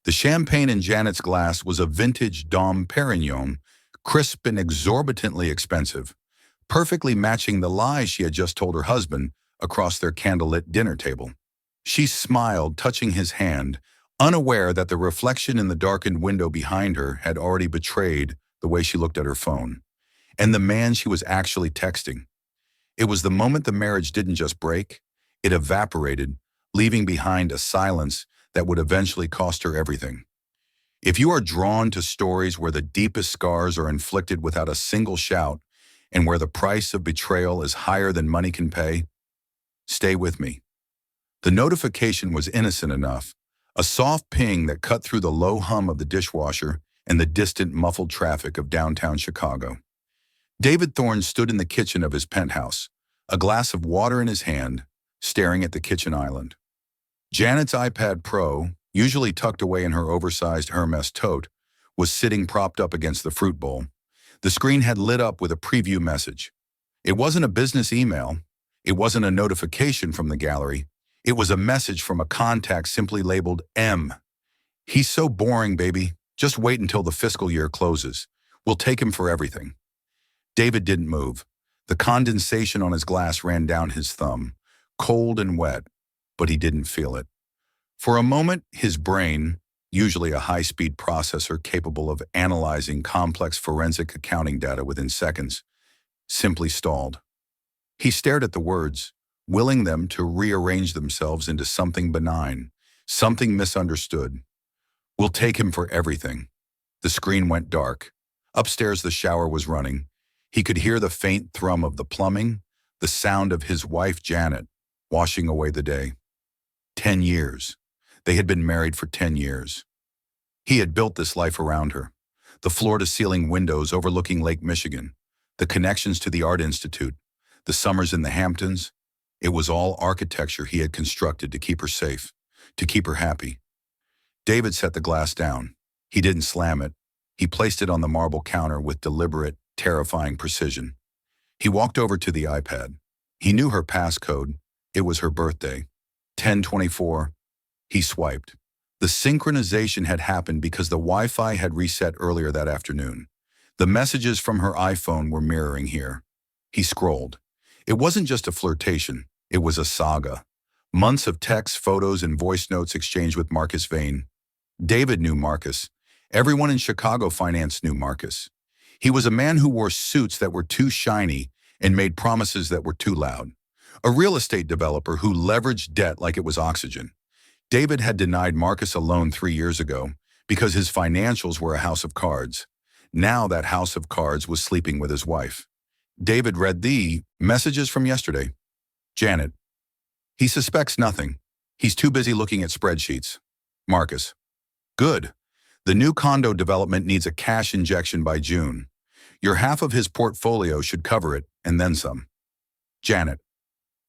The champagne in Janet's glass was a vintage Dom Perignon, crisp and exorbitantly expensive, perfectly matching the lies she had just told her husband across their candlelit dinner table. She smiled, touching his hand, unaware that the reflection in the darkened window behind her had already betrayed the way she looked at her phone, and the man she was actually texting. It was the moment the marriage didn't just break, it evaporated, leaving behind a silence that would eventually cost her everything. If you are drawn to stories where the deepest scars are inflicted without a single shout, and where the price of betrayal is higher than money can pay, stay with me. The notification was innocent enough, a soft ping that cut through the low hum of the dishwasher and the distant muffled traffic of downtown Chicago. David Thorne stood in the kitchen of his penthouse, a glass of water in his hand, staring at the kitchen island. Janet's iPad Pro, usually tucked away in her oversized Hermes tote, was sitting propped up against the fruit bowl. The screen had lit up with a preview message. It wasn't a business email. It wasn't a notification from the gallery. It was a message from a contact simply labeled M. "He's so boring, baby. Just wait until the fiscal year closes. We'll take him for everything." David didn't move. The condensation on his glass ran down his thumb, cold and wet, but he didn't feel it. For a moment, his brain, usually a high-speed processor capable of analyzing complex forensic accounting data within seconds, simply stalled. He stared at the words, willing them to rearrange themselves into something benign, something misunderstood. "We'll take him for everything." The screen went dark. Upstairs, the shower was running. He could hear the faint thrum of the plumbing, the sound of his wife, Janet, washing away the day. 10 years. They had been married for 10 years. He had built this life around her. The floor-to-ceiling windows overlooking Lake Michigan, the connections to the Art Institute, the summers in the Hamptons. It was all architecture he had constructed to keep her safe, to keep her happy. David set the glass down. He didn't slam it. He placed it on the marble counter with deliberate, terrifying precision. He walked over to the iPad. He knew her passcode. It was her birthday. 10/24. He swiped. The synchronization had happened because the Wi-Fi had reset earlier that afternoon. The messages from her iPhone were mirroring here. He scrolled. It wasn't just a flirtation. It was a saga. Months of texts, photos, and voice notes exchanged with Marcus Vane. David knew Marcus. Everyone in Chicago finance knew Marcus. He was a man who wore suits that were too shiny and made promises that were too loud. A real estate developer who leveraged debt like it was oxygen. David had denied Marcus a loan 3 years ago because his financials were a house of cards. Now that house of cards was sleeping with his wife. David read the messages from yesterday. Janet. He suspects nothing. He's too busy looking at spreadsheets. Marcus. Good. The new condo development needs a cash injection by June. Your half of his portfolio should cover it, and then some. Janet.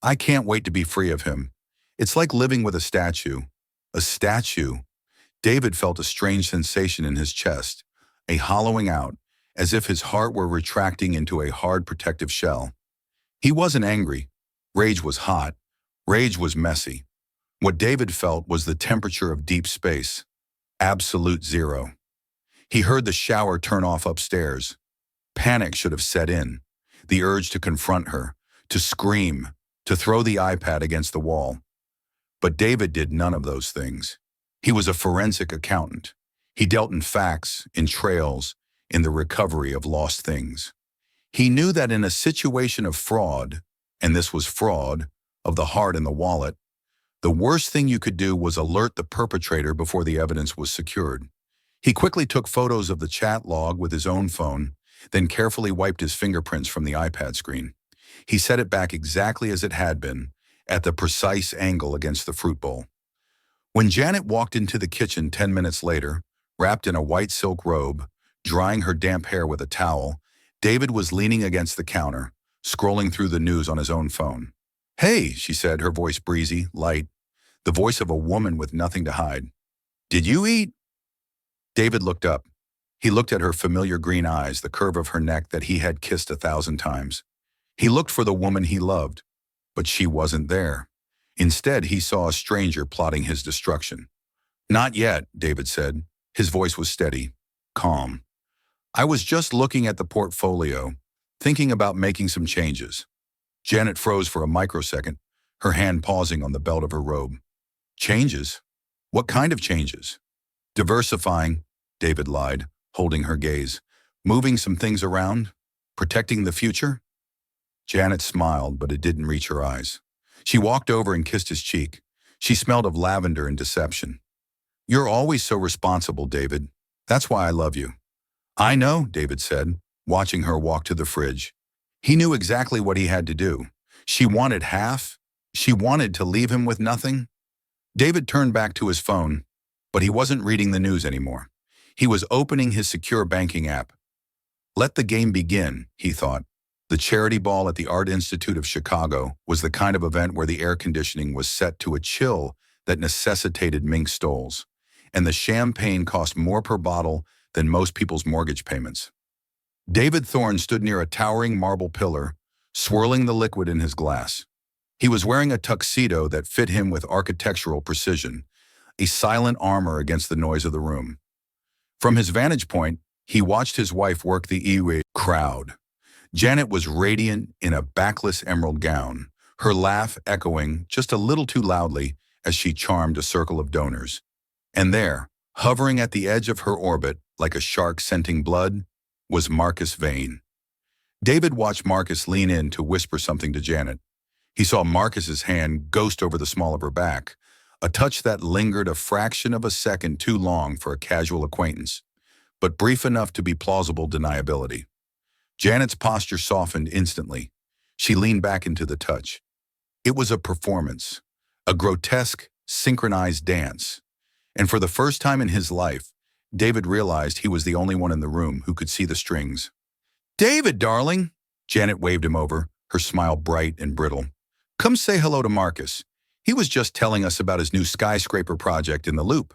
I can't wait to be free of him. It's like living with a statue. A statue. David felt a strange sensation in his chest, a hollowing out, as if his heart were retracting into a hard protective shell. He wasn't angry. Rage was hot. Rage was messy. What David felt was the temperature of deep space. Absolute zero. He heard the shower turn off upstairs. Panic should have set in. The urge to confront her, to scream, to throw the iPad against the wall. But David did none of those things. He was a forensic accountant. He dealt in facts, in trails, in the recovery of lost things. He knew that in a situation of fraud, and this was fraud, of the heart and the wallet, the worst thing you could do was alert the perpetrator before the evidence was secured. He quickly took photos of the chat log with his own phone, then carefully wiped his fingerprints from the iPad screen. He set it back exactly as it had been, at the precise angle against the fruit bowl. When Janet walked into the kitchen 10 minutes later, wrapped in a white silk robe, drying her damp hair with a towel, David was leaning against the counter, scrolling through the news on his own phone. "Hey," she said, her voice breezy, light, the voice of a woman with nothing to hide. "Did you eat?" David looked up. He looked at her familiar green eyes, the curve of her neck that he had kissed 1,000 times. He looked for the woman he loved, but she wasn't there. Instead, he saw a stranger plotting his destruction. Not yet, David said. His voice was steady, calm. I was just looking at the portfolio, thinking about making some changes. Janet froze for a microsecond, her hand pausing on the belt of her robe. Changes? What kind of changes? Diversifying, David lied, holding her gaze. Moving some things around? Protecting the future? Janet smiled, but it didn't reach her eyes. She walked over and kissed his cheek. She smelled of lavender and deception. You're always so responsible, David. That's why I love you. I know, David said, watching her walk to the fridge. He knew exactly what he had to do. She wanted half. She wanted to leave him with nothing. David turned back to his phone, but he wasn't reading the news anymore. He was opening his secure banking app. Let the game begin, he thought. The charity ball at the Art Institute of Chicago was the kind of event where the air conditioning was set to a chill that necessitated mink stoles, and the champagne cost more per bottle than most people's mortgage payments. David Thorne stood near a towering marble pillar, swirling the liquid in his glass. He was wearing a tuxedo that fit him with architectural precision, a silent armor against the noise of the room. From his vantage point, he watched his wife work the E-Way crowd. Janet was radiant in a backless emerald gown, her laugh echoing just a little too loudly as she charmed a circle of donors. And there, hovering at the edge of her orbit like a shark scenting blood, was Marcus Vane. David watched Marcus lean in to whisper something to Janet. He saw Marcus's hand ghost over the small of her back, a touch that lingered a fraction of a second too long for a casual acquaintance, but brief enough to be plausible deniability. Janet's posture softened instantly. She leaned back into the touch. It was a performance, a grotesque, synchronized dance. And for the first time in his life, David realized he was the only one in the room who could see the strings. David, darling! Janet waved him over, her smile bright and brittle. Come say hello to Marcus. He was just telling us about his new skyscraper project in the Loop.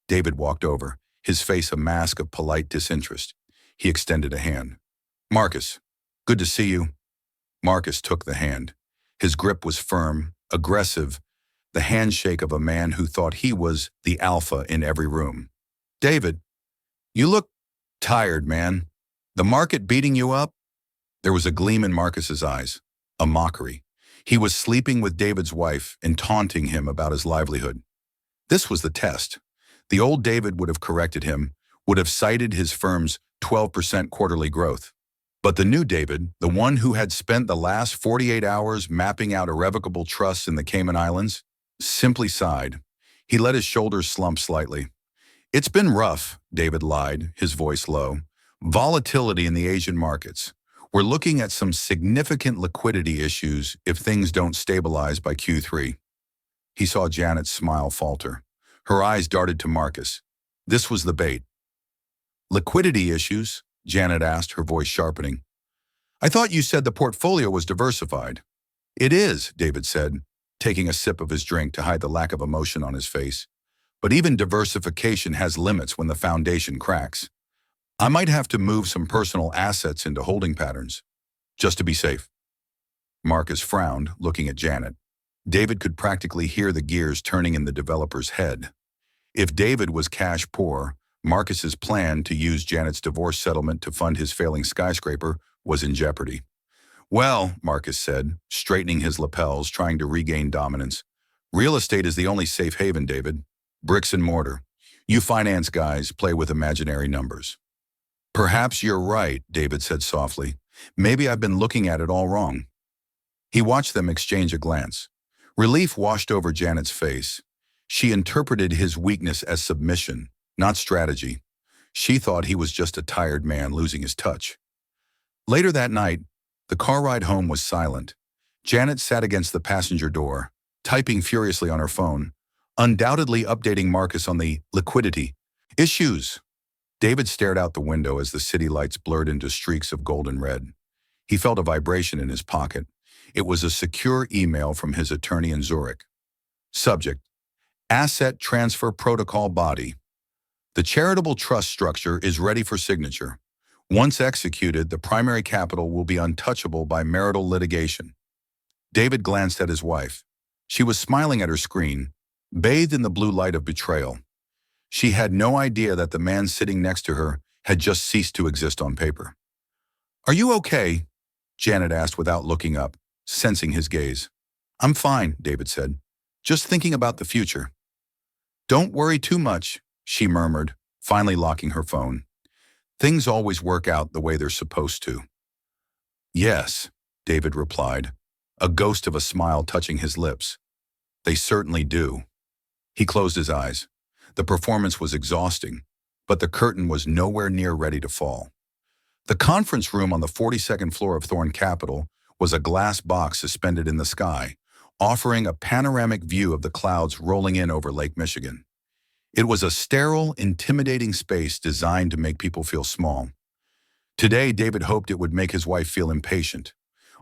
David walked over, his face a mask of polite disinterest. He extended a hand. Marcus, good to see you. Marcus took the hand. His grip was firm, aggressive, the handshake of a man who thought he was the alpha in every room. David, you look tired, man. The market beating you up? There was a gleam in Marcus's eyes, a mockery. He was sleeping with David's wife and taunting him about his livelihood. This was the test. The old David would have corrected him, would have cited his firm's 12% quarterly growth. But the new David, the one who had spent the last 48 hours mapping out irrevocable trusts in the Cayman Islands, simply sighed. He let his shoulders slump slightly. It's been rough, David lied, his voice low. Volatility in the Asian markets. We're looking at some significant liquidity issues if things don't stabilize by Q3. He saw Janet's smile falter. Her eyes darted to Marcus. This was the bait. Liquidity issues? Janet asked, her voice sharpening. I thought you said the portfolio was diversified. It is, David said, taking a sip of his drink to hide the lack of emotion on his face. But even diversification has limits when the foundation cracks. I might have to move some personal assets into holding patterns, just to be safe. Marcus frowned, looking at Janet. David could practically hear the gears turning in the developer's head. If David was cash poor, Marcus's plan to use Janet's divorce settlement to fund his failing skyscraper was in jeopardy. Well, Marcus said, straightening his lapels, trying to regain dominance. Real estate is the only safe haven, David. Bricks and mortar. You finance guys play with imaginary numbers. Perhaps you're right, David said softly. Maybe I've been looking at it all wrong. He watched them exchange a glance. Relief washed over Janet's face. She interpreted his weakness as submission, not strategy. She thought he was just a tired man losing his touch. Later that night, the car ride home was silent. Janet sat against the passenger door, typing furiously on her phone, undoubtedly updating Marcus on the liquidity issues. David stared out the window as the city lights blurred into streaks of golden red. He felt a vibration in his pocket. It was a secure email from his attorney in Zurich. Subject: Asset Transfer Protocol Body. The charitable trust structure is ready for signature. Once executed, the primary capital will be untouchable by marital litigation. David glanced at his wife. She was smiling at her screen, bathed in the blue light of betrayal. She had no idea that the man sitting next to her had just ceased to exist on paper. "Are you okay?" Janet asked without looking up, sensing his gaze. "I'm fine," David said. "Just thinking about the future." "Don't worry too much," she murmured, finally locking her phone. "Things always work out the way they're supposed to." "Yes," David replied, a ghost of a smile touching his lips. "They certainly do." He closed his eyes. The performance was exhausting, but the curtain was nowhere near ready to fall. The conference room on the 42nd floor of Thorne Capital was a glass box suspended in the sky, offering a panoramic view of the clouds rolling in over Lake Michigan. It was a sterile, intimidating space designed to make people feel small. Today, David hoped it would make his wife feel impatient.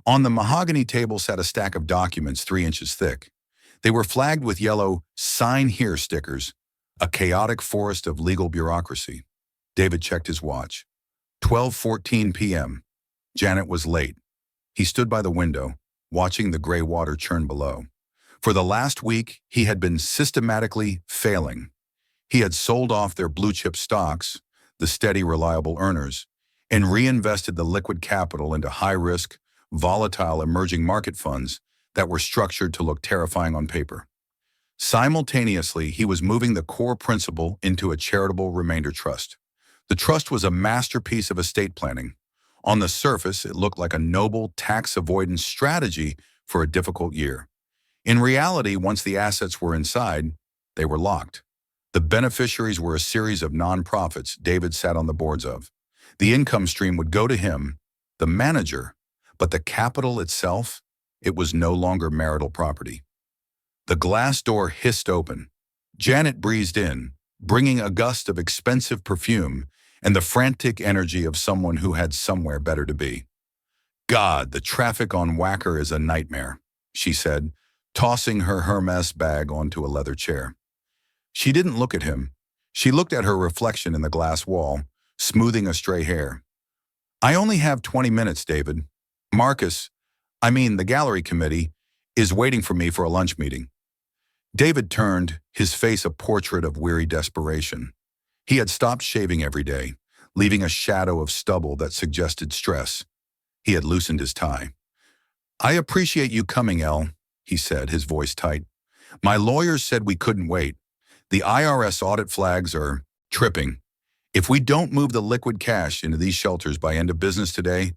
On the mahogany table sat a stack of documents 3 inches thick. They were flagged with yellow "Sign Here" stickers, a chaotic forest of legal bureaucracy. David checked his watch. 12:14 p.m. Janet was late. He stood by the window, watching the gray water churn below. For the last week, he had been systematically failing. He had sold off their blue-chip stocks, the steady, reliable earners, and reinvested the liquid capital into high-risk, volatile emerging market funds that were structured to look terrifying on paper. Simultaneously, he was moving the core principal into a charitable remainder trust. The trust was a masterpiece of estate planning. On the surface, it looked like a noble tax avoidance strategy for a difficult year. In reality, once the assets were inside, they were locked. The beneficiaries were a series of nonprofits David sat on the boards of. The income stream would go to him, the manager, but the capital itself, it was no longer marital property. The glass door hissed open. Janet breezed in, bringing a gust of expensive perfume and the frantic energy of someone who had somewhere better to be. "God, the traffic on Wacker is a nightmare," she said, tossing her Hermes bag onto a leather chair. She didn't look at him. She looked at her reflection in the glass wall, smoothing a stray hair. "I only have 20 minutes, David. The gallery committee, is waiting for me for a lunch meeting." David turned, his face a portrait of weary desperation. He had stopped shaving every day, leaving a shadow of stubble that suggested stress. He had loosened his tie. "I appreciate you coming, Elle," he said, his voice tight. "My lawyers said we couldn't wait. The IRS audit flags are tripping. If we don't move the liquid cash into these shelters by end of business today,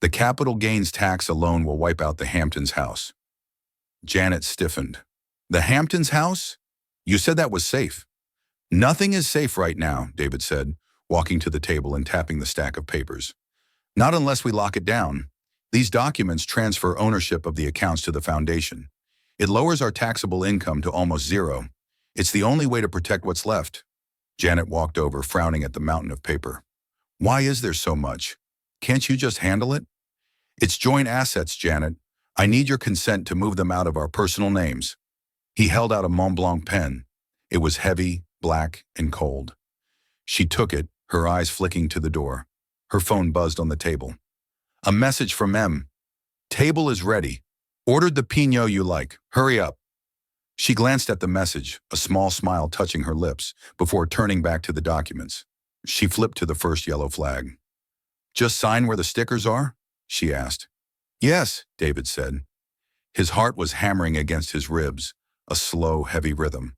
the capital gains tax alone will wipe out the Hamptons house." Janet stiffened. "The Hamptons house? You said that was safe." "Nothing is safe right now," David said, walking to the table and tapping the stack of papers. "Not unless we lock it down. These documents transfer ownership of the accounts to the foundation. It lowers our taxable income to almost zero. It's the only way to protect what's left." Janet walked over, frowning at the mountain of paper. "Why is there so much? Can't you just handle it?" "It's joint assets, Janet. I need your consent to move them out of our personal names." He held out a Mont Blanc pen. It was heavy, black, and cold. She took it, her eyes flicking to the door. Her phone buzzed on the table. "A message from M. Table is ready. Ordered the Pinot you like. Hurry up." She glanced at the message, a small smile touching her lips, before turning back to the documents. She flipped to the first yellow flag. "Just sign where the stickers are?" she asked. "Yes," David said. His heart was hammering against his ribs, a slow, heavy rhythm.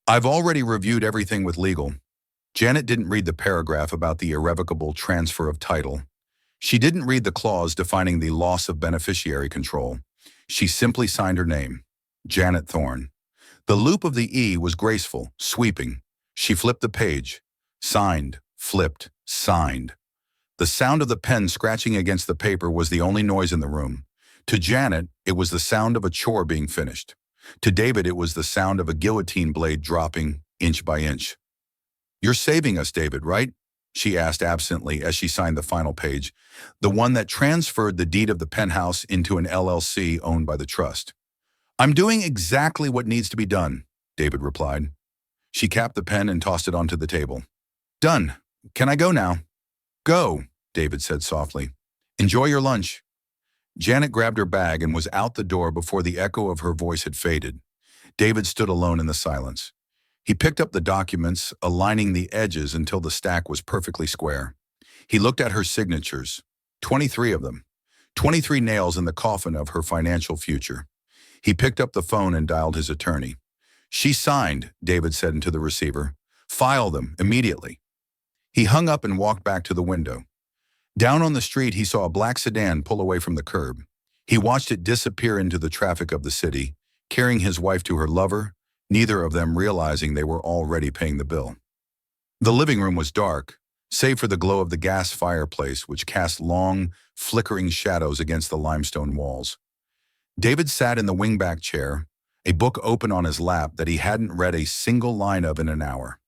"I've already reviewed everything with legal." Janet didn't read the paragraph about the irrevocable transfer of title. She didn't read the clause defining the loss of beneficiary control. She simply signed her name, Janet Thorne. The loop of the E was graceful, sweeping. She flipped the page. Signed, flipped, signed. The sound of the pen scratching against the paper was the only noise in the room. To Janet, it was the sound of a chore being finished. To David, it was the sound of a guillotine blade dropping, inch by inch. "You're saving us, David, right?" she asked absently as she signed the final page, the one that transferred the deed of the penthouse into an LLC owned by the trust. "I'm doing exactly what needs to be done," David replied. She capped the pen and tossed it onto the table. "Done. Can I go now?" "Go," David said softly. "Enjoy your lunch." Janet grabbed her bag and was out the door before the echo of her voice had faded. David stood alone in the silence. He picked up the documents, aligning the edges until the stack was perfectly square. He looked at her signatures, 23 of them, 23 nails in the coffin of her financial future. He picked up the phone and dialed his attorney. "She signed," David said into the receiver. "File them immediately." He hung up and walked back to the window. Down on the street, he saw a black sedan pull away from the curb. He watched it disappear into the traffic of the city, carrying his wife to her lover, neither of them realizing they were already paying the bill. The living room was dark, save for the glow of the gas fireplace, which cast long, flickering shadows against the limestone walls. David sat in the wingback chair, a book open on his lap that he hadn't read a single line of in an hour.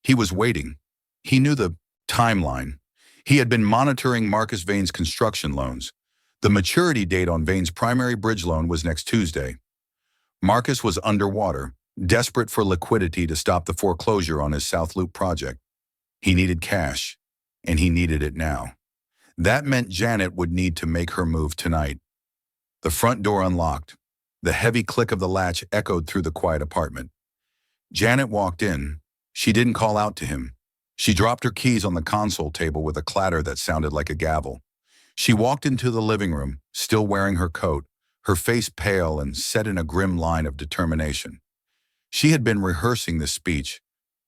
He was waiting. He knew the timeline. He had been monitoring Marcus Vane's construction loans. The maturity date on Vane's primary bridge loan was next Tuesday. Marcus was underwater, desperate for liquidity to stop the foreclosure on his South Loop project. He needed cash, and he needed it now. That meant Janet would need to make her move tonight. The front door unlocked. The heavy click of the latch echoed through the quiet apartment. Janet walked in. She didn't call out to him. She dropped her keys on the console table with a clatter that sounded like a gavel. She walked into the living room, still wearing her coat, her face pale and set in a grim line of determination. She had been rehearsing this speech.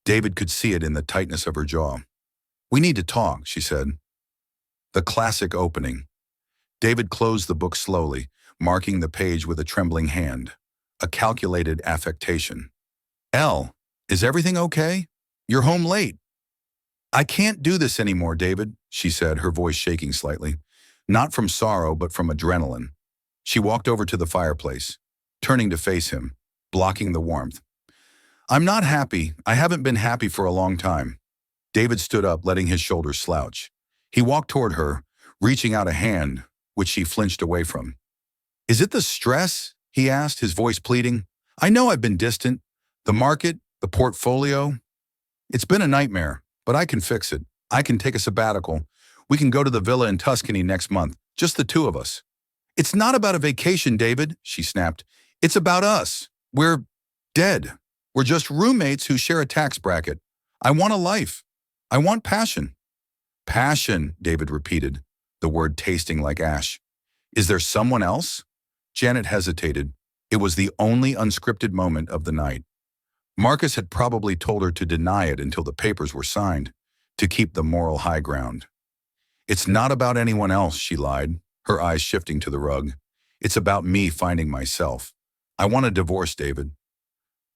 David could see it in the tightness of her jaw. "We need to talk," she said. The classic opening. David closed the book slowly, marking the page with a trembling hand. A calculated affectation. "Elle, is everything okay? You're home late." "I can't do this anymore, David," she said, her voice shaking slightly. Not from sorrow, but from adrenaline. She walked over to the fireplace, turning to face him, blocking the warmth. "I'm not happy. I haven't been happy for a long time." David stood up, letting his shoulders slouch. He walked toward her, reaching out a hand, which she flinched away from. "Is it the stress?" he asked, his voice pleading. "I know I've been distant. The market, the portfolio. It's been a nightmare, but I can fix it. I can take a sabbatical. We can go to the villa in Tuscany next month, just the two of us." "It's not about a vacation, David," she snapped. "It's about us. We're dead. We're just roommates who share a tax bracket. I want a life. I want passion." "Passion," David repeated, the word tasting like ash. "Is there someone else?" Janet hesitated. It was the only unscripted moment of the night. Marcus had probably told her to deny it until the papers were signed, to keep the moral high ground. "It's not about anyone else," she lied, her eyes shifting to the rug. "It's about me finding myself. I want a divorce, David."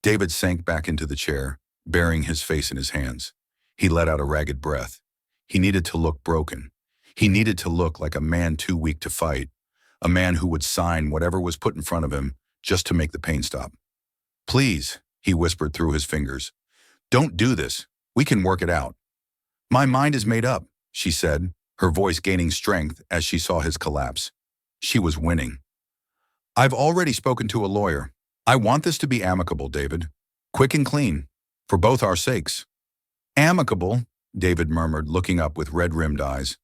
David sank back into the chair, burying his face in his hands. He let out a ragged breath. He needed to look broken. He needed to look like a man too weak to fight, a man who would sign whatever was put in front of him just to make the pain stop. "Please," he whispered through his fingers. "Don't do this. We can work it out." "My mind is made up," she said, her voice gaining strength as she saw his collapse. She was winning. "I've already spoken to a lawyer. I want this to be amicable, David. Quick and clean. For both our sakes." "Amicable?" David murmured, looking up with red-rimmed eyes.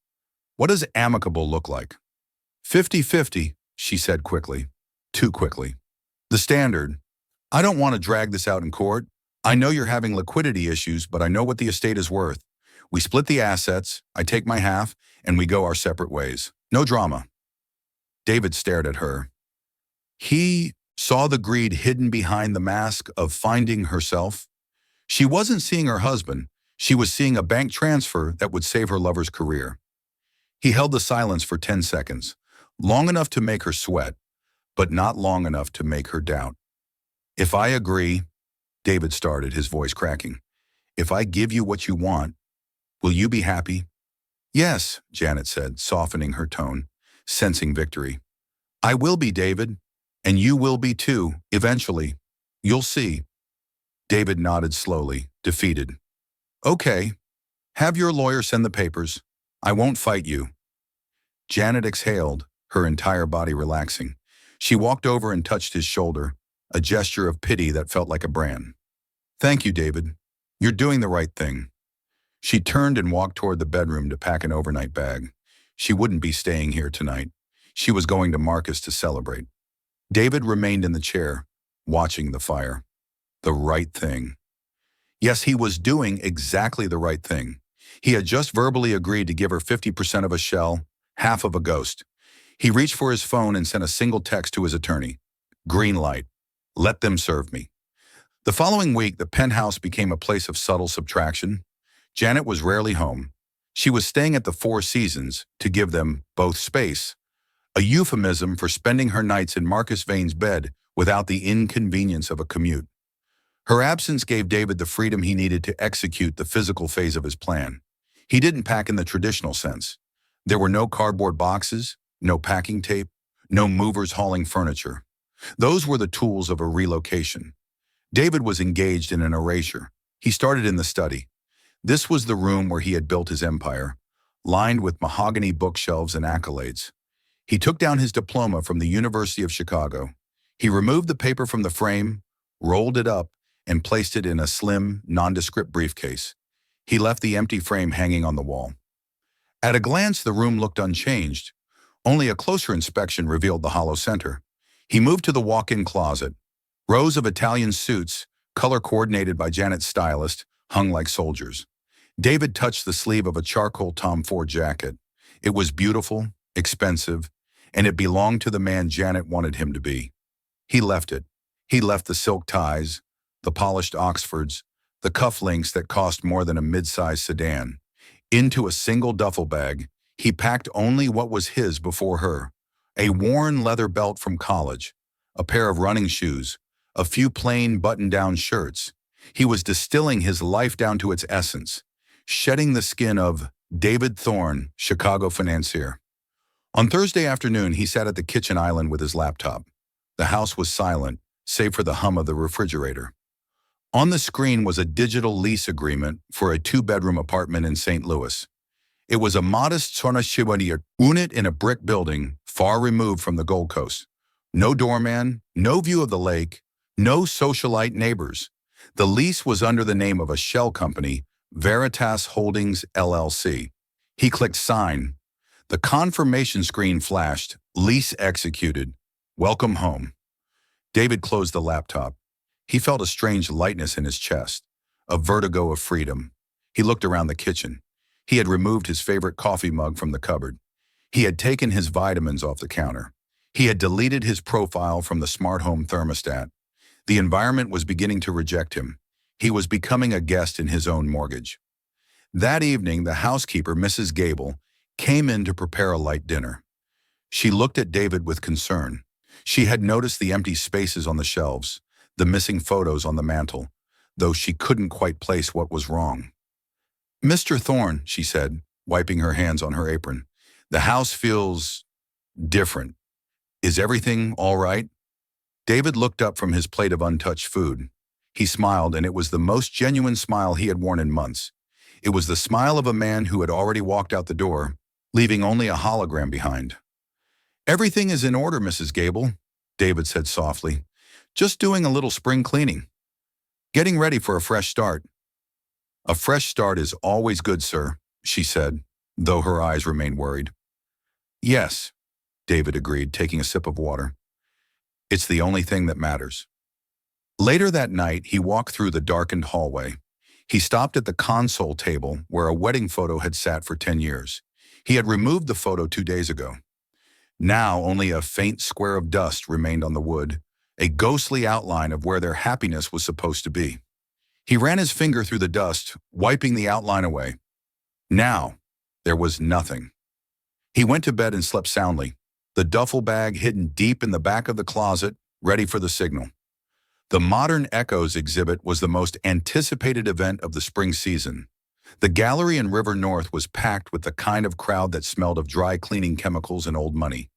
"What does amicable look like?" 50-50, she said quickly. Too quickly. "The standard. I don't want to drag this out in court. I know you're having liquidity issues, but I know what the estate is worth. We split the assets, I take my half, and we go our separate ways. No drama." David stared at her. He saw the greed hidden behind the mask of finding herself. She wasn't seeing her husband. She was seeing a bank transfer that would save her lover's career. He held the silence for 10 seconds, long enough to make her sweat, but not long enough to make her doubt. "If I agree," David started, his voice cracking, "if I give you what you want, will you be happy?" "Yes," Janet said, softening her tone, sensing victory. "I will be, David, and you will be too, eventually. You'll see." David nodded slowly, defeated. "Okay. Have your lawyer send the papers. I won't fight you." Janet exhaled, her entire body relaxing. She walked over and touched his shoulder, a gesture of pity that felt like a brand. "Thank you, David. You're doing the right thing." She turned and walked toward the bedroom to pack an overnight bag. She wouldn't be staying here tonight. She was going to Marcus to celebrate. David remained in the chair, watching the fire. The right thing. Yes, he was doing exactly the right thing. He had just verbally agreed to give her 50% of a shell, half of a ghost. He reached for his phone and sent a single text to his attorney. Green light. Let them serve me. The following week, the penthouse became a place of subtle subtraction. Janet was rarely home. She was staying at the Four Seasons to give them both space, a euphemism for spending her nights in Marcus Vane's bed without the inconvenience of a commute. Her absence gave David the freedom he needed to execute the physical phase of his plan. He didn't pack in the traditional sense. There were no cardboard boxes, no packing tape, no movers hauling furniture. Those were the tools of a relocation. David was engaged in an erasure. He started in the study. This was the room where he had built his empire, lined with mahogany bookshelves and accolades. He took down his diploma from the University of Chicago. He removed the paper from the frame, rolled it up, and placed it in a slim, nondescript briefcase. He left the empty frame hanging on the wall. At a glance, the room looked unchanged. Only a closer inspection revealed the hollow center. He moved to the walk-in closet. Rows of Italian suits, color-coordinated by Janet's stylist, hung like soldiers. David touched the sleeve of a charcoal Tom Ford jacket. It was beautiful, expensive, and it belonged to the man Janet wanted him to be. He left it. He left the silk ties, the polished Oxfords, the cufflinks that cost more than a mid-sized sedan. Into a single duffel bag, he packed only what was his before her: a worn leather belt from college, a pair of running shoes, a few plain button-down shirts. He was distilling his life down to its essence, shedding the skin of David Thorne, Chicago financier. On Thursday afternoon, he sat at the kitchen island with his laptop. The house was silent, save for the hum of the refrigerator. On the screen was a digital lease agreement for a 2-bedroom apartment in St. Louis. It was a modest sonachivanier unit in a brick building far removed from the Gold Coast. No doorman, no view of the lake, no socialite neighbors. The lease was under the name of a shell company, Veritas Holdings, LLC. He clicked sign. The confirmation screen flashed. Lease executed. Welcome home. David closed the laptop. He felt a strange lightness in his chest, a vertigo of freedom. He looked around the kitchen. He had removed his favorite coffee mug from the cupboard. He had taken his vitamins off the counter. He had deleted his profile from the smart home thermostat. The environment was beginning to reject him. He was becoming a guest in his own mortgage. That evening, the housekeeper, Mrs. Gable, came in to prepare a light dinner. She looked at David with concern. She had noticed the empty spaces on the shelves, the missing photos on the mantel, though she couldn't quite place what was wrong. "Mr. Thorne," she said, wiping her hands on her apron, "the house feels different. Is everything all right?" David looked up from his plate of untouched food. He smiled, and it was the most genuine smile he had worn in months. It was the smile of a man who had already walked out the door, leaving only a hologram behind. "Everything is in order, Mrs. Gable," David said softly. "Just doing a little spring cleaning. Getting ready for a fresh start." "A fresh start is always good, sir," she said, though her eyes remained worried. "Yes," David agreed, taking a sip of water. "It's the only thing that matters." Later that night, he walked through the darkened hallway. He stopped at the console table where a wedding photo had sat for 10 years. He had removed the photo 2 days ago. Now only a faint square of dust remained on the wood, a ghostly outline of where their happiness was supposed to be. He ran his finger through the dust, wiping the outline away. Now, there was nothing. He went to bed and slept soundly, the duffel bag hidden deep in the back of the closet, ready for the signal. The Modern Echoes exhibit was the most anticipated event of the spring season. The gallery in River North was packed with the kind of crowd that smelled of dry cleaning chemicals and old money.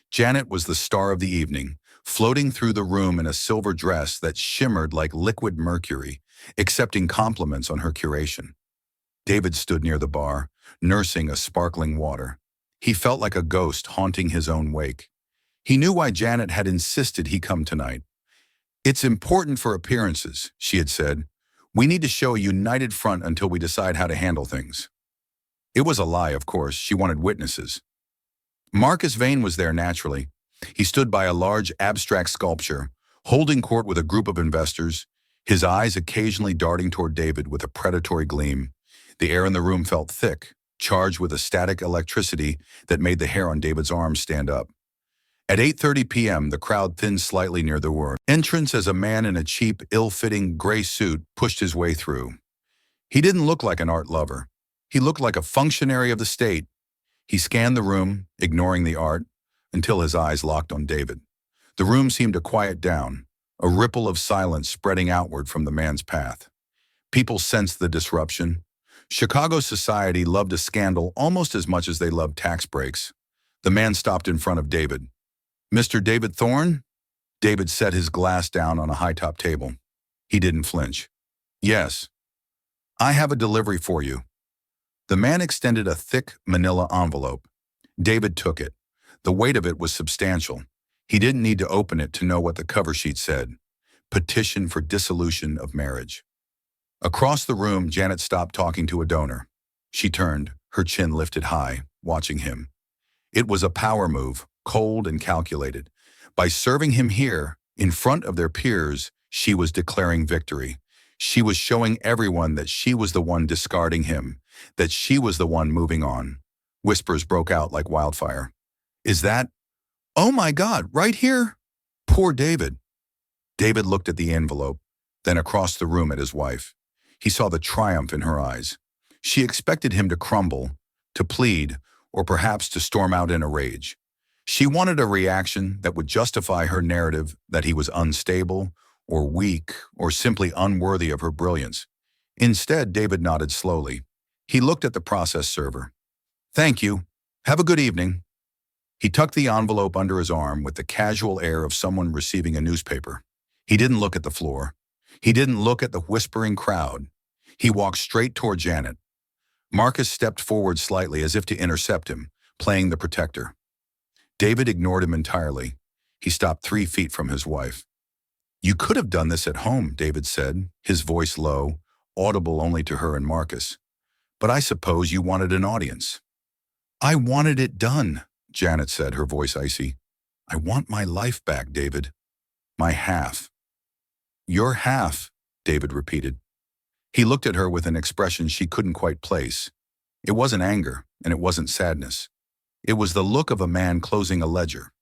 Janet was the star of the evening, floating through the room in a silver dress that shimmered like liquid mercury, accepting compliments on her curation. David stood near the bar, nursing a sparkling water. He felt like a ghost haunting his own wake. He knew why Janet had insisted he come tonight. "It's important for appearances," she had said. "We need to show a united front until we decide how to handle things." It was a lie, of course. She wanted witnesses. Marcus Vane was there naturally. He stood by a large abstract sculpture, holding court with a group of investors. his eyes occasionally darting toward David with a predatory gleam. The air in the room felt thick, charged with a static electricity that made the hair on David's arms stand up. At 8:30 p.m., the crowd thinned slightly near the door entrance as a man in a cheap, ill-fitting gray suit pushed his way through. He didn't look like an art lover. He looked like a functionary of the state. He scanned the room, ignoring the art, until his eyes locked on David. The room seemed to quiet down, a ripple of silence spreading outward from the man's path. People sensed the disruption. Chicago society loved a scandal almost as much as they loved tax breaks. The man stopped in front of David. "Mr. David Thorne?" David set his glass down on a high-top table. He didn't flinch. "Yes. I have a delivery for you." The man extended a thick manila envelope. David took it. The weight of it was substantial. He didn't need to open it to know what the cover sheet said. Petition for dissolution of marriage. Across the room, Janet stopped talking to a donor. She turned, her chin lifted high, watching him. It was a power move, cold and calculated. By serving him here, in front of their peers, she was declaring victory. She was showing everyone that she was the one discarding him, that she was the one moving on. Whispers broke out like wildfire. "Is that? Oh my God, right here? Poor David." David looked at the envelope, then across the room at his wife. He saw the triumph in her eyes. She expected him to crumble, to plead, or perhaps to storm out in a rage. She wanted a reaction that would justify her narrative that he was unstable, or weak, or simply unworthy of her brilliance. Instead, David nodded slowly. He looked at the process server. "Thank you. Have a good evening." He tucked the envelope under his arm with the casual air of someone receiving a newspaper. He didn't look at the floor. He didn't look at the whispering crowd. He walked straight toward Janet. Marcus stepped forward slightly as if to intercept him, playing the protector. David ignored him entirely. He stopped 3 feet from his wife. "You could have done this at home," David said, his voice low, audible only to her and Marcus. "But I suppose you wanted an audience." "I wanted it done," Janet said, her voice icy. "I want my life back, David. My half." "Your half," David repeated. He looked at her with an expression she couldn't quite place. It wasn't anger, and it wasn't sadness. It was the look of a man closing a ledger.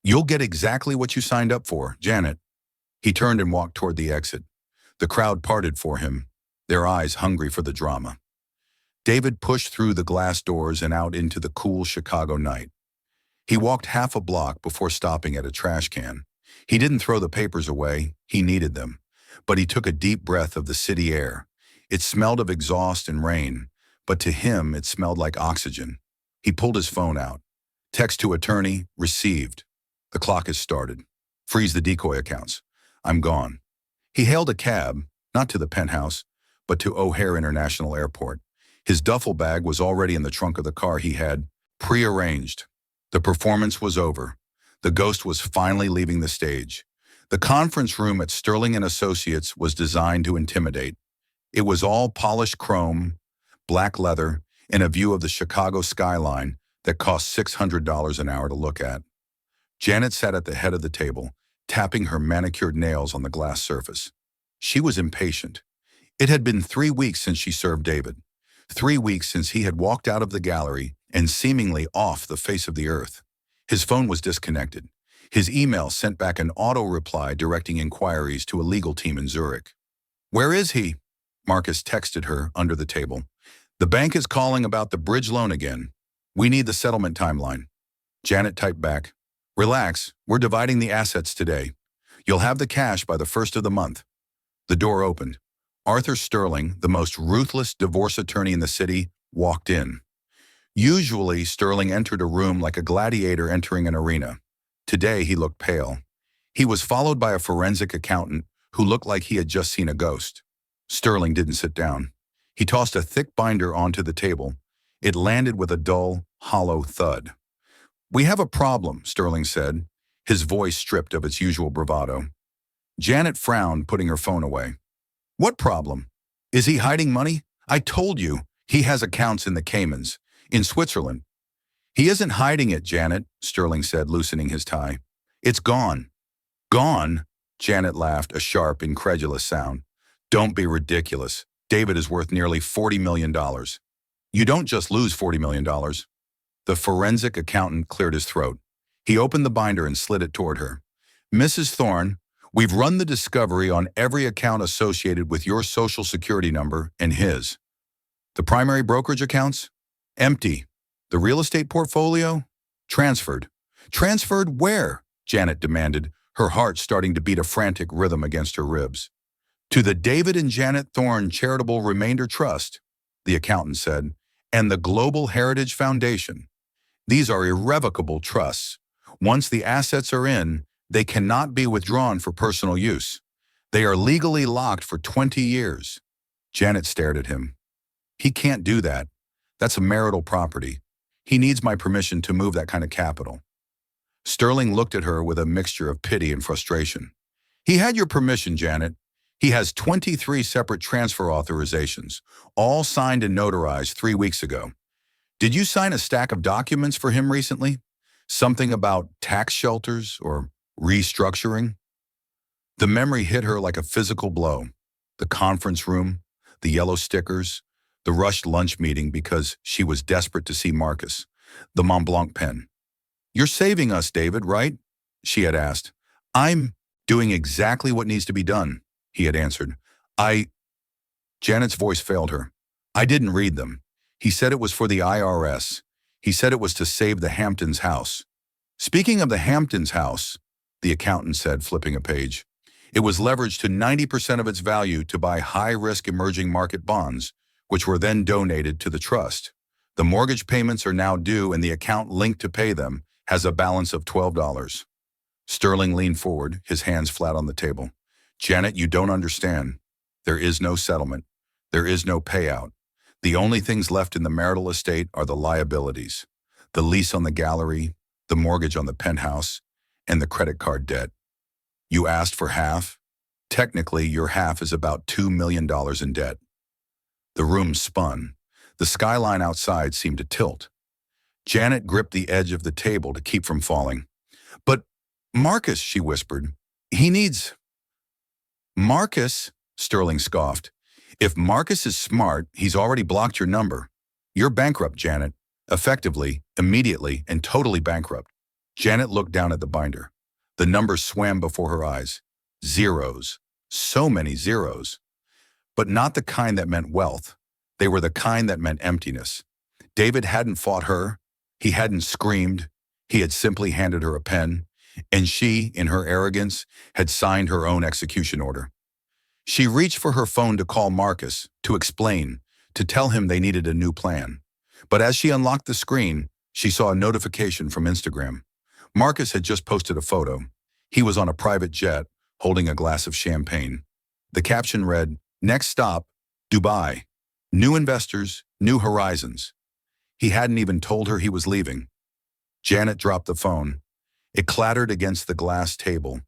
"You'll get exactly what you signed up for, Janet." He turned and walked toward the exit. The crowd parted for him, their eyes hungry for the drama. David pushed through the glass doors and out into the cool Chicago night. He walked half a block before stopping at a trash can. He didn't throw the papers away, he needed them. But he took a deep breath of the city air. It smelled of exhaust and rain, but to him it smelled like oxygen. He pulled his phone out. Text to attorney, received. The clock has started. Freeze the decoy accounts. I'm gone. He hailed a cab, not to the penthouse, but to O'Hare International Airport. His duffel bag was already in the trunk of the car he had prearranged. The performance was over. The ghost was finally leaving the stage. The conference room at Sterling & Associates was designed to intimidate. It was all polished chrome, black leather, and a view of the Chicago skyline that cost $600 an hour to look at. Janet sat at the head of the table, tapping her manicured nails on the glass surface. She was impatient. It had been 3 weeks since she served David. 3 weeks since he had walked out of the gallery and seemingly off the face of the earth. His phone was disconnected. His email sent back an auto-reply directing inquiries to a legal team in Zurich. "Where is he?" Marcus texted her under the table. "The bank is calling about the bridge loan again. We need the settlement timeline." Janet typed back, "Relax, we're dividing the assets today. You'll have the cash by the 1st of the month." The door opened. Arthur Sterling, the most ruthless divorce attorney in the city, walked in. Usually, Sterling entered a room like a gladiator entering an arena. Today, he looked pale. He was followed by a forensic accountant who looked like he had just seen a ghost. Sterling didn't sit down. He tossed a thick binder onto the table. It landed with a dull, hollow thud. "We have a problem," Sterling said, his voice stripped of its usual bravado. Janet frowned, putting her phone away. "What problem? Is he hiding money? I told you, he has accounts in the Caymans, in Switzerland." "He isn't hiding it, Janet," Sterling said, loosening his tie. "It's gone." "Gone?" Janet laughed, a sharp, incredulous sound. Don't be ridiculous. David is worth nearly $40 million. You don't just lose $40 million. The forensic accountant cleared his throat. He opened the binder and slid it toward her. Mrs. Thorne, we've run the discovery on every account associated with your social security number and his. The primary brokerage accounts? Empty. The real estate portfolio? Transferred. Transferred where? Janet demanded, her heart starting to beat a frantic rhythm against her ribs. To the David and Janet Thorne Charitable Remainder Trust, the accountant said, and the Global Heritage Foundation. These are irrevocable trusts. Once the assets are in, they cannot be withdrawn for personal use. They are legally locked for 20 years. Janet stared at him. He can't do that. That's a marital property. He needs my permission to move that kind of capital. Sterling looked at her with a mixture of pity and frustration. He had your permission, Janet. He has 23 separate transfer authorizations, all signed and notarized 3 weeks ago. Did you sign a stack of documents for him recently? Something about tax shelters or restructuring? The memory hit her like a physical blow. The conference room, the yellow stickers, the rushed lunch meeting because she was desperate to see Marcus, the Mont Blanc pen. You're saving us, David, right? She had asked. I'm doing exactly what needs to be done, he had answered. Janet's voice failed her. I didn't read them. He said it was for the IRS. He said it was to save the Hamptons house. Speaking of the Hamptons house, the accountant said, flipping a page, it was leveraged to 90% of its value to buy high-risk emerging market bonds, which were then donated to the trust. The mortgage payments are now due and the account linked to pay them has a balance of $12. Sterling leaned forward, his hands flat on the table. Janet, you don't understand. There is no settlement. There is no payout. The only things left in the marital estate are the liabilities, the lease on the gallery, the mortgage on the penthouse, and the credit card debt. You asked for half. Technically, your half is about $2 million in debt. The room spun. The skyline outside seemed to tilt. Janet gripped the edge of the table to keep from falling. But Marcus, she whispered, he needs... Marcus, Sterling scoffed. If Marcus is smart, he's already blocked your number. You're bankrupt, Janet. Effectively, immediately, and totally bankrupt. Janet looked down at the binder. The numbers swam before her eyes. Zeros. So many zeros. But not the kind that meant wealth. They were the kind that meant emptiness. David hadn't fought her. He hadn't screamed. He had simply handed her a pen. And she, in her arrogance, had signed her own execution order. She reached for her phone to call Marcus, to explain, to tell him they needed a new plan. But as she unlocked the screen, she saw a notification from Instagram. Marcus had just posted a photo. He was on a private jet, holding a glass of champagne. The caption read, "Next stop, Dubai. New investors, new horizons." He hadn't even told her he was leaving. Janet dropped the phone. It clattered against the glass table,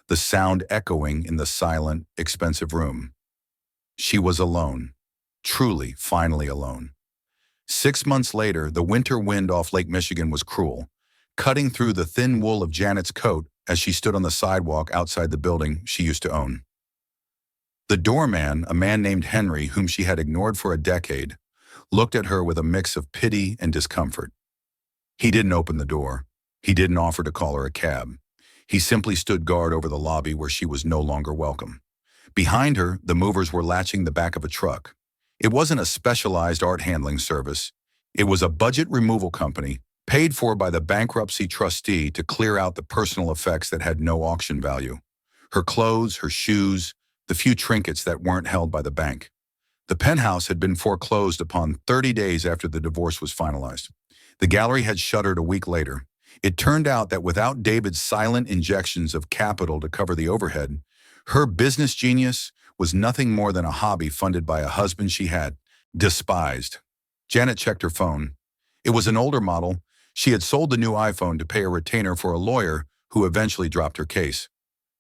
the sound echoing in the silent, expensive room. She was alone. Truly, finally alone. 6 months later, the winter wind off Lake Michigan was cruel, cutting through the thin wool of Janet's coat as she stood on the sidewalk outside the building she used to own. The doorman, a man named Henry, whom she had ignored for a decade, looked at her with a mix of pity and discomfort. He didn't open the door. He didn't offer to call her a cab. He simply stood guard over the lobby where she was no longer welcome. Behind her, the movers were latching the back of a truck. It wasn't a specialized art handling service. It was a budget removal company, paid for by the bankruptcy trustee to clear out the personal effects that had no auction value. Her clothes, her shoes, the few trinkets that weren't held by the bank. The penthouse had been foreclosed upon 30 days after the divorce was finalized. The gallery had shuttered a week later. It turned out that without David's silent injections of capital to cover the overhead, her business genius was nothing more than a hobby funded by a husband she had despised. Janet checked her phone. It was an older model. She had sold the new iPhone to pay a retainer for a lawyer who eventually dropped her case.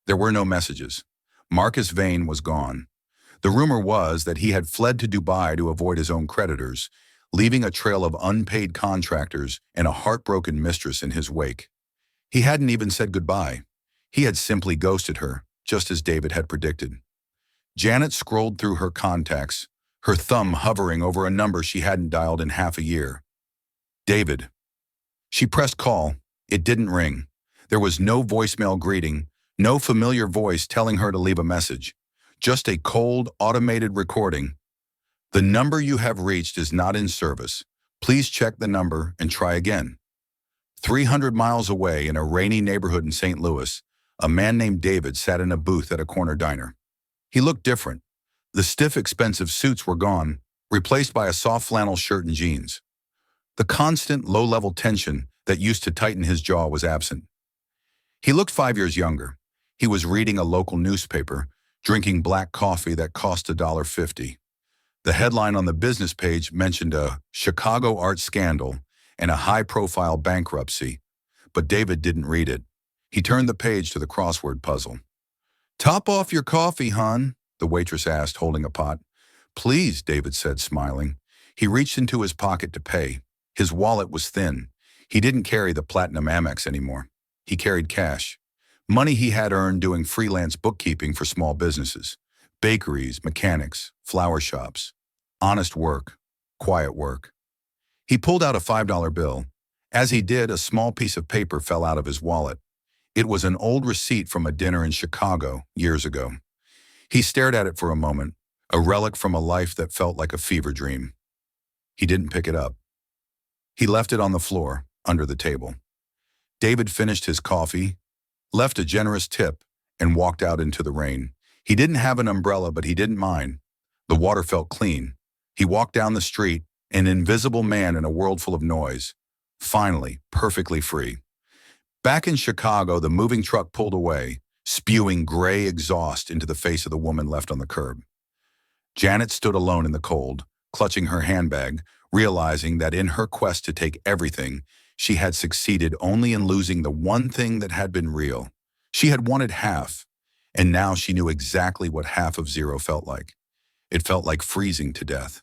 There were no messages. Marcus Vane was gone. The rumor was that he had fled to Dubai to avoid his own creditors, leaving a trail of unpaid contractors and a heartbroken mistress in his wake. He hadn't even said goodbye. He had simply ghosted her, just as David had predicted. Janet scrolled through her contacts, her thumb hovering over a number she hadn't dialed in half a year. David. She pressed call. It didn't ring. There was no voicemail greeting, no familiar voice telling her to leave a message. Just a cold, automated recording. The number you have reached is not in service. Please check the number and try again. 300 miles away in a rainy neighborhood in St. Louis, a man named David sat in a booth at a corner diner. He looked different. The stiff, expensive suits were gone, replaced by a soft flannel shirt and jeans. The constant, low-level tension that used to tighten his jaw was absent. He looked 5 years younger. He was reading a local newspaper, drinking black coffee that cost $1.50. The headline on the business page mentioned a Chicago art scandal and a high-profile bankruptcy, but David didn't read it. He turned the page to the crossword puzzle. "Top off your coffee, hon," the waitress asked, holding a pot. "Please," David said, smiling. He reached into his pocket to pay. His wallet was thin. He didn't carry the Platinum Amex anymore. He carried cash. Money he had earned doing freelance bookkeeping for small businesses. Bakeries, mechanics, flower shops. Honest work. Quiet work. He pulled out a $5 bill. As he did, a small piece of paper fell out of his wallet. It was an old receipt from a dinner in Chicago years ago. He stared at it for a moment, a relic from a life that felt like a fever dream. He didn't pick it up. He left it on the floor, under the table. David finished his coffee, left a generous tip, and walked out into the rain. He didn't have an umbrella, but he didn't mind. The water felt clean. He walked down the street, an invisible man in a world full of noise. Finally, perfectly free. Back in Chicago, the moving truck pulled away, spewing gray exhaust into the face of the woman left on the curb. Janet stood alone in the cold, clutching her handbag, realizing that in her quest to take everything, she had succeeded only in losing the one thing that had been real. She had wanted half, and now she knew exactly what half of zero felt like. It felt like freezing to death.